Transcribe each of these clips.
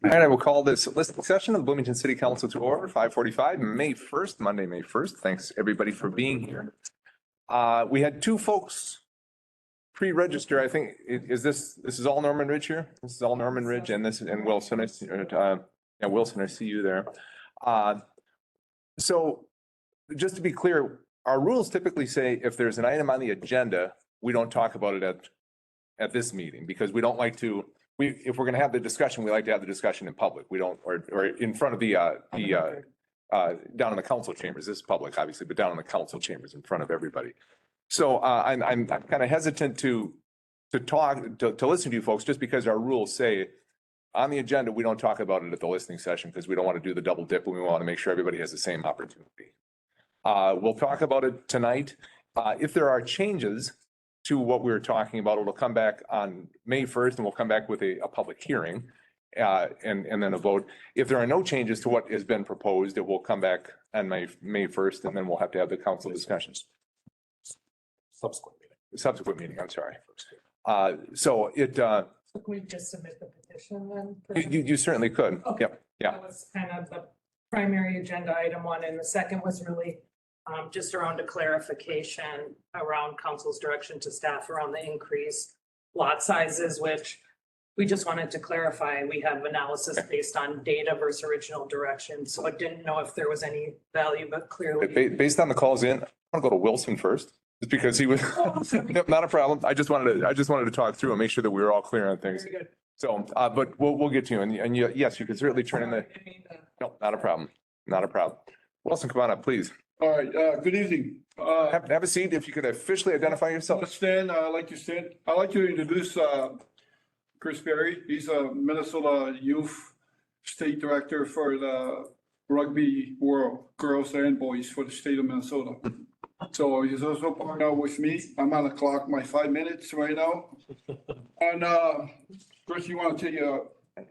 All right, I will call this listening session of the Bloomington City Council to order, 5:45, May 1st, Monday, May 1st. Thanks, everybody, for being here. We had two folks pre-register. I think, this is all Norman Ridge here? This is all Norman Ridge and Wilson. Yeah, Wilson, I see you there. So just to be clear, our rules typically say if there's an item on the agenda, we don't talk about it at this meeting because we don't like to. If we're going to have the discussion, we like to have the discussion in public. We don't, or in front of down in the council chambers. This is public, obviously, but down in the council chambers in front of everybody. So I'm kind of hesitant to listen to you folks just because our rules say on the agenda, we don't talk about it at the listening session because we don't want to do the double dip and we want to make sure everybody has the same opportunity. We'll talk about it tonight. If there are changes to what we were talking about, it'll come back on May 1st and we'll come back with a public hearing and then a vote. If there are no changes to what has been proposed, it will come back on May 1st and then we'll have to have the council discussions. Subsequent meeting, I'm sorry. So can we just submit the petition then? You certainly could. Okay. Yep. Yeah. That was kind of the primary agenda item one, and the second was really just around a clarification around council's direction to staff around the increased lot sizes, which we just wanted to clarify. We have analysis based on data versus original direction. So I didn't know if there was any value, but clearly. Based on the calls in, I want to go to Wilson first, just because he was, not a problem. I just wanted to talk through and make sure that we were all clear on things. Very good. So, but we'll get to you. And yes, you can certainly turn in the, no, not a problem. Not a problem. Wilson, come on up, please. All right, good evening. Have a seat if you could officially identify yourself. Stan, like you said, I'd like to introduce Chris Berry. He's a Minnesota Youth State Director for the Rugby World, girls and boys for the state of Minnesota. So he's also partnered with me. I'm on the clock, my 5 minutes right now. And Chris, you want to take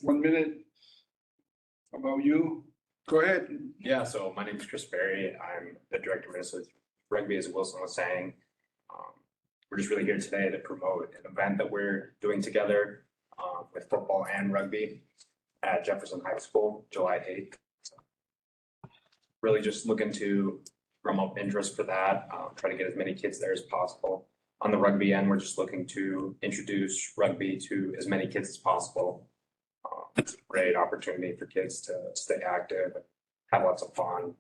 1 minute about you? Go ahead. Yeah, so my name is Chris Berry. I'm the director of Minnesota Rugby, as Wilson was saying. We're just really here today to promote an event that we're doing together with football and rugby at Jefferson High School, July 8th. So really just looking to drum up interest for that, try to get as many kids there as possible. On the rugby end, we're just looking to introduce rugby to as many kids as possible. It's a great opportunity for kids to stay active, have lots of fun.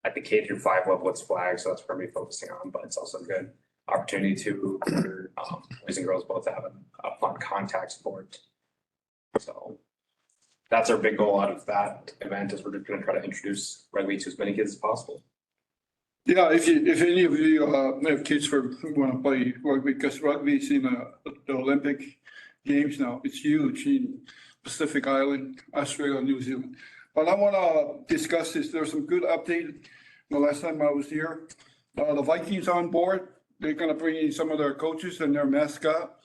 At the K through 5 level, it's flag, so that's what we're focusing on, but it's also a good opportunity to boys and girls both have a fun contact sport. So that's our big goal out of that event, is we're just going to try to introduce rugby to as many kids as possible. Yeah, if any of you have kids who want to play rugby, because rugby is in the Olympic Games now. It's huge in Pacific Island, Australia, New Zealand. But I want to discuss this. There's some good update. The last time I was here, the Vikings on board. They're going to bring in some of their coaches and their mascot.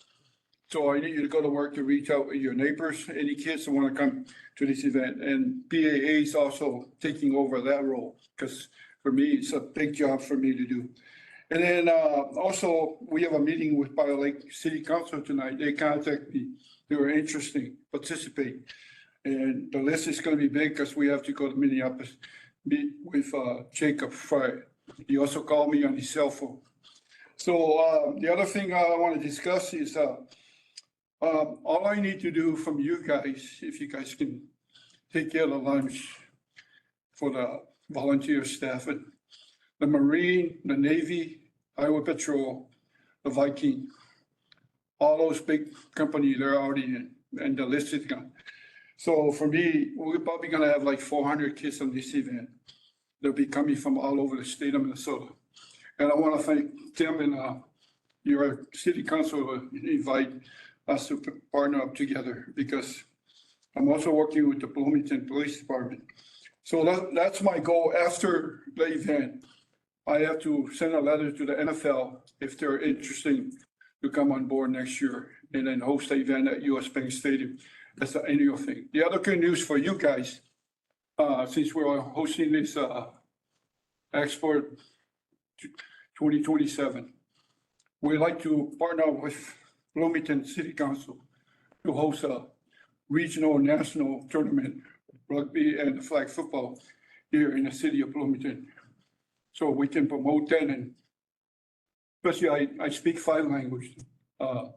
So I need you to go to work to reach out to your neighbors, any kids who want to come to this event. And PAA is also taking over that role, because for me, it's a big job for me to do. And then also, we have a meeting with Bio Lake City Council tonight. They contacted me. They were interested in participating. And the list is going to be big because we have to go to Minneapolis, meet with Jacob Fry. He also called me on his cell phone. So the other thing I want to discuss is all I need to do from you guys, if you guys can take care of the lunch for the volunteer staff, and the Marine, the Navy, Highway Patrol, the Viking, all those big companies, they're already in, and the list is gone. So for me, we're probably gonna have like 400 kids on this event. They'll be coming from all over the state of Minnesota. And I wanna thank Tim and your city council to invite us to partner up together, because I'm also working with the Bloomington Police Department. So that's my goal. After the event, I have to send a letter to the NFL if they're interested to come on board next year and then host the event at US Bank Stadium. That's the annual thing. The other good news for you guys, since we're hosting this Export 2027, we'd like to partner with Bloomington City Council to host a regional, national tournament, rugby and flag football here in the city of Bloomington. So we can promote that, and especially I speak 5 languages,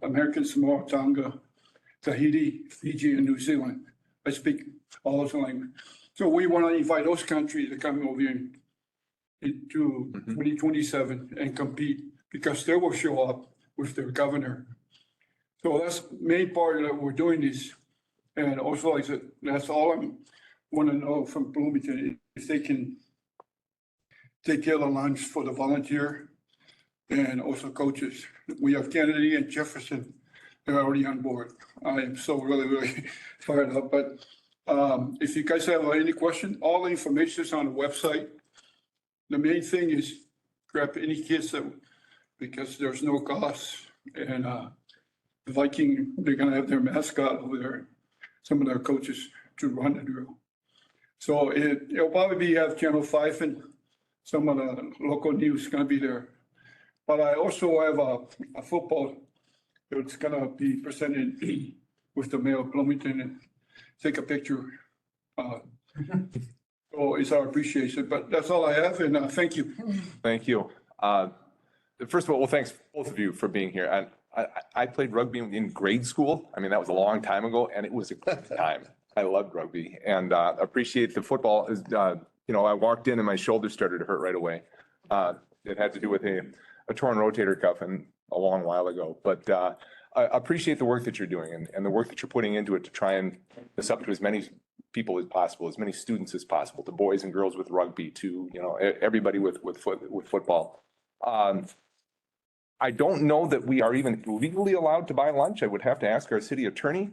American Samoa, Tonga, Tahiti, Fiji, and New Zealand. I speak all those languages. So we want to invite those countries to come over here into 2027 and compete, because they will show up with their governor. So that's the main part that we're doing this. And also, like I said, that's all I want to know from Bloomington, if they can take care of the lunch for the volunteer and also coaches. We have Kennedy and Jefferson, they're already on board. I am so really fired up, but if you guys have any question, all the information is on the website. The main thing is grab any kids that, because there's no cost, and the Viking, they're gonna have their mascot over there, some of their coaches to run the drill. So it'll probably have Channel 5 and some of the local news gonna be there. But I also have a football that's gonna be presented with the mayor of Bloomington and take a picture. So it's our appreciation, but that's all I have, and thank you. Thank you. First of all, well, thanks both of you for being here. I played rugby in grade school. I mean, that was a long time ago, and it was a good time. I loved rugby and appreciate the football. I walked in and my shoulder started to hurt right away. It had to do with a torn rotator cuff and a long while ago. But I appreciate the work that you're doing and the work that you're putting into it to try and this up to as many people as possible, as many students as possible, to boys and girls with rugby, to everybody with football. I don't know that we are even legally allowed to buy lunch. I would have to ask our city attorney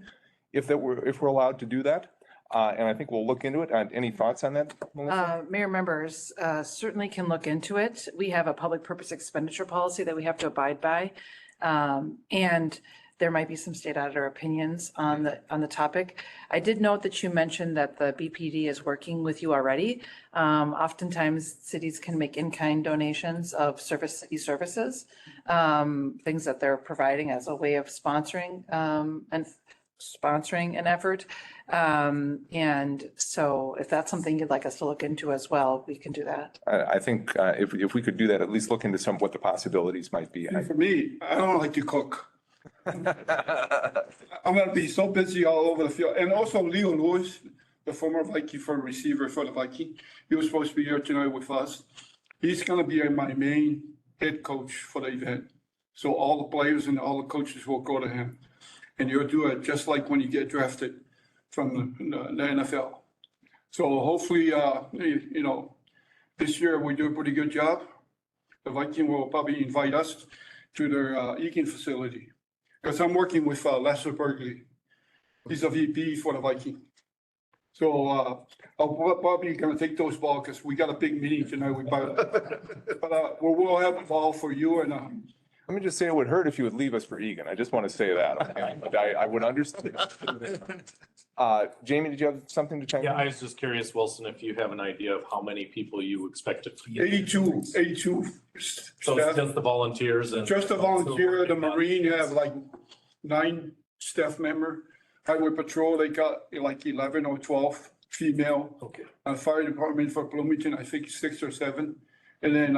if we're allowed to do that. And I think we'll look into it. Any thoughts on that, Melissa? Mayor members certainly can look into it. We have a public purpose expenditure policy that we have to abide by. And there might be some state auditor opinions on the topic. I did note that you mentioned that the BPD is working with you already. Oftentimes cities can make in-kind donations of city services, things that they're providing as a way of sponsoring an effort. And so if that's something you'd like us to look into as well, we can do that. I think if we could do that, at least look into what the possibilities might be. For me, I don't like to cook. I'm gonna be so busy all over the field. And also Leo Lewis, the former Viking receiver for the Viking, he was supposed to be here tonight with us. He's gonna be my main head coach for the event. So all the players and all the coaches will go to him. And you'll do it just like when you get drafted from the NFL. So hopefully, this year we do a pretty good job. The Viking will probably invite us to their Egan facility. Because I'm working with Lester Bergley. He's a VP for the Viking. So I'll probably gonna take those balls because we got a big meeting tonight. But we'll have a ball for you, and Let me just say it would hurt if you would leave us for Egan. I just want to say that. But I would understand. Jamie, did you have something to chime in? Yeah, I was just curious, Wilson, if you have an idea of how many people you expect to feed. 82 So it's staff. just the volunteers and. Just a volunteer, the Marine have like 9 staff member. Highway Patrol, they got like 11 or 12 female. Okay. Fire Department for Bloomington, I think 6 or 7. And then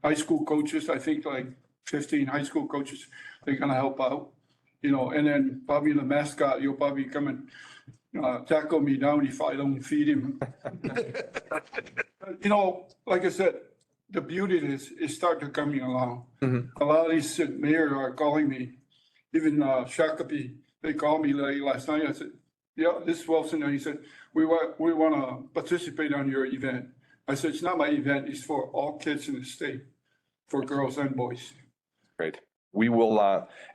high school coaches, I think like 15 high school coaches, they're gonna help out. And then probably the mascot, you'll probably come and tackle me down if I don't feed him. Like I said, the beauty is starting coming along. A lot of these mayors are calling me, even Shakopee, they called me last night. I said, yeah, this is Wilson. And he said, we want to participate on your event. I said, it's not my event. It's for all kids in the state, for girls and boys. Great. We will,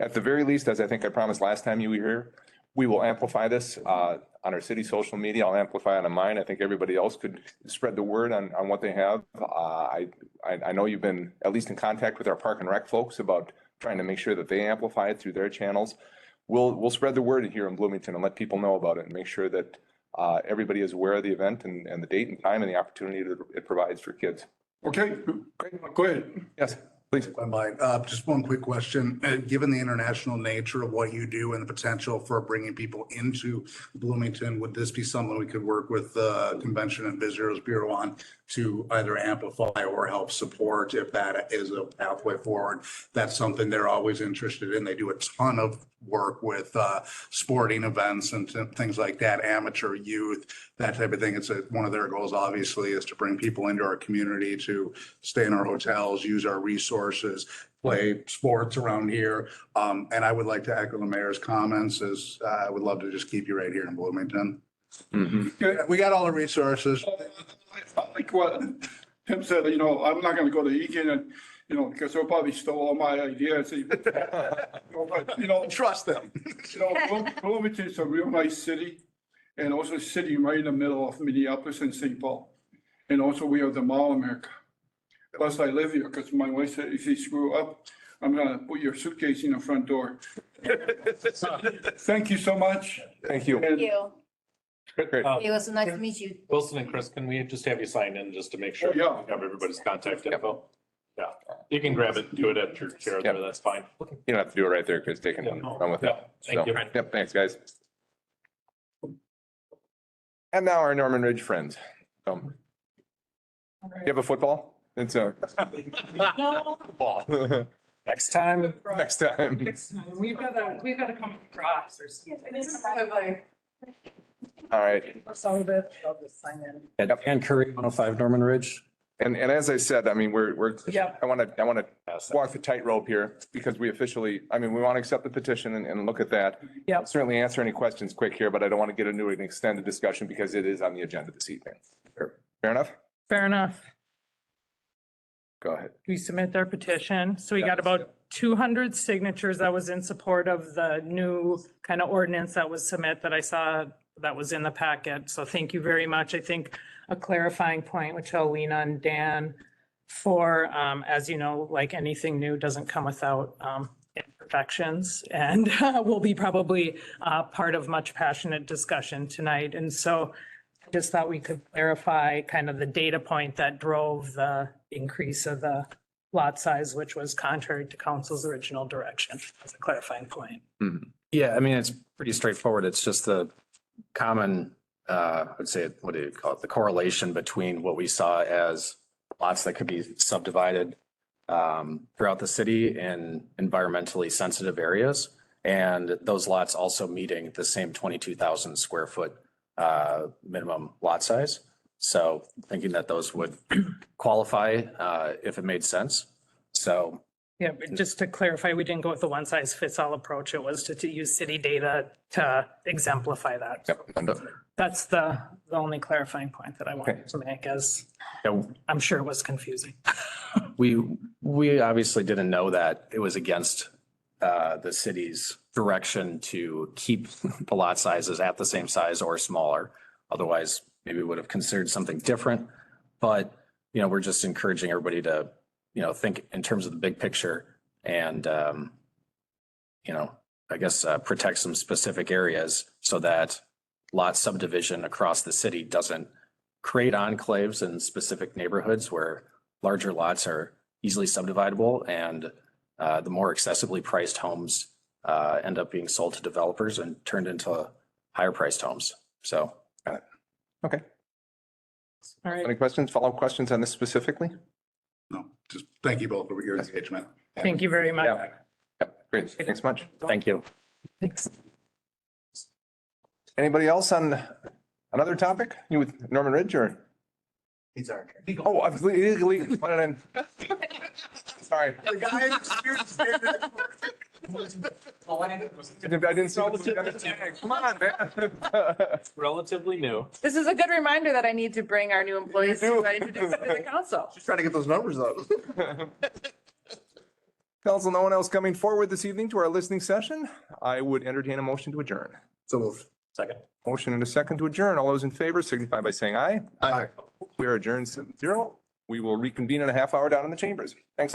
at the very least, as I think I promised last time you were here, we will amplify this on our city social media. I'll amplify it on mine. I think everybody else could spread the word on what they have. I know you've been at least in contact with our Park and Rec folks about trying to make sure that they amplify it through their channels. We'll spread the word here in Bloomington and let people know about it and make sure that everybody is aware of the event and the date and time and the opportunity that it provides for kids. Okay, great. Go ahead. Yes. Please. If I might, just one quick question. Given the international nature of what you do and the potential for bringing people into Bloomington, would this be something we could work with the Convention and Visitors Bureau on to either amplify or help support if that is a pathway forward? That's something they're always interested in. They do a ton of work with sporting events and things like that, amateur youth, that type of thing. It's one of their goals, obviously, is to bring people into our community to stay in our hotels, use our resources, play sports around here. And I would like to echo the mayor's comments as I would love to just keep you right here in Bloomington. We got all the resources. Like what Tim said, you know, I'm not gonna go to Egan and, you know, because they'll probably steal all my ideas. But, you know, Trust them. you know, Bloomington's a real nice city, and also a city right in the middle of Minneapolis and St. Paul. And also we have the Mall of America. Plus I live here because my wife said, if you screw up, I'm gonna put your suitcase in the front door. Thank you so much. Thank you. And Thank you. Great. It was nice to meet you. Wilson and Chris, can we just have you sign in just to make sure Oh, yeah. we have everybody's contact info? Yeah, you can grab it, do it at your chair there, that's fine. You don't have to do it right there because they can run with it. Yeah, thank So, you. Yep, thanks, guys. And now our Norman Ridge friends. You have a football? It's a ball. Next time. Next time. We've got to come across or something. All right. Some of it, I'll just sign in. And Curry, 105 Norman Ridge. And as I said, I mean, we're, Yep. I want to walk the tightrope here because we officially, I mean, we want to accept the petition and look at that. Yep. Certainly answer any questions quick here, but I don't want to get into an extended discussion because it is on the agenda this evening. Fair enough? Fair enough. Go ahead. We submit their petition. So we got about 200 signatures that was in support of the new kind of ordinance that was submit that I saw that was in the packet. So thank you very much. I think a clarifying point, which I'll lean on Dan for, as you know, like anything new doesn't come without imperfections and will be probably part of much passionate discussion tonight. And so I just thought we could clarify kind of the data point that drove the increase of the lot size, which was contrary to council's original direction, as a clarifying point. Yeah, I mean, it's pretty straightforward. It's just the common, I'd say, what do you call it? The correlation between what we saw as lots that could be subdivided throughout the city in environmentally sensitive areas. And those lots also meeting the same 22,000 square foot minimum lot size. So thinking that those would qualify if it made sense. So Yeah, but just to clarify, we didn't go with the one size fits all approach. It was to use city data to exemplify that. Yep. That's the only clarifying point that I wanted to make, as yeah, I'm sure it was confusing. we obviously didn't know that it was against the city's direction to keep the lot sizes at the same size or smaller. Otherwise, maybe we would have considered something different. But, you know, we're just encouraging everybody to, you know, think in terms of the big picture and, you know, I guess protect some specific areas so that lot subdivision across the city doesn't create enclaves in specific neighborhoods where larger lots are easily subdividable and the more accessibly priced homes end up being sold to developers and turned into higher priced homes. So. Okay. All right. Any questions, follow-up questions on this specifically? No, just thank you both for your engagement. Thank you very much. Yep, great. Thanks much. Thank you. Thanks. Anybody else on another topic? You with Norman Ridge or? He's our. Oh, I was legally, put it in. Sorry. The guy I didn't see the Come on, man. Relatively new. This is a good reminder that I need to bring our new employees to introduce them to the council. Just trying to get those numbers up. Council, no one else coming forward this evening to our listening session. I would entertain a motion to adjourn. So moved. Second. Motion and a second to adjourn. All those in favor signify by saying aye. Aye. We are adjourned 7-0. We will reconvene in a half hour down in the chambers. Thanks.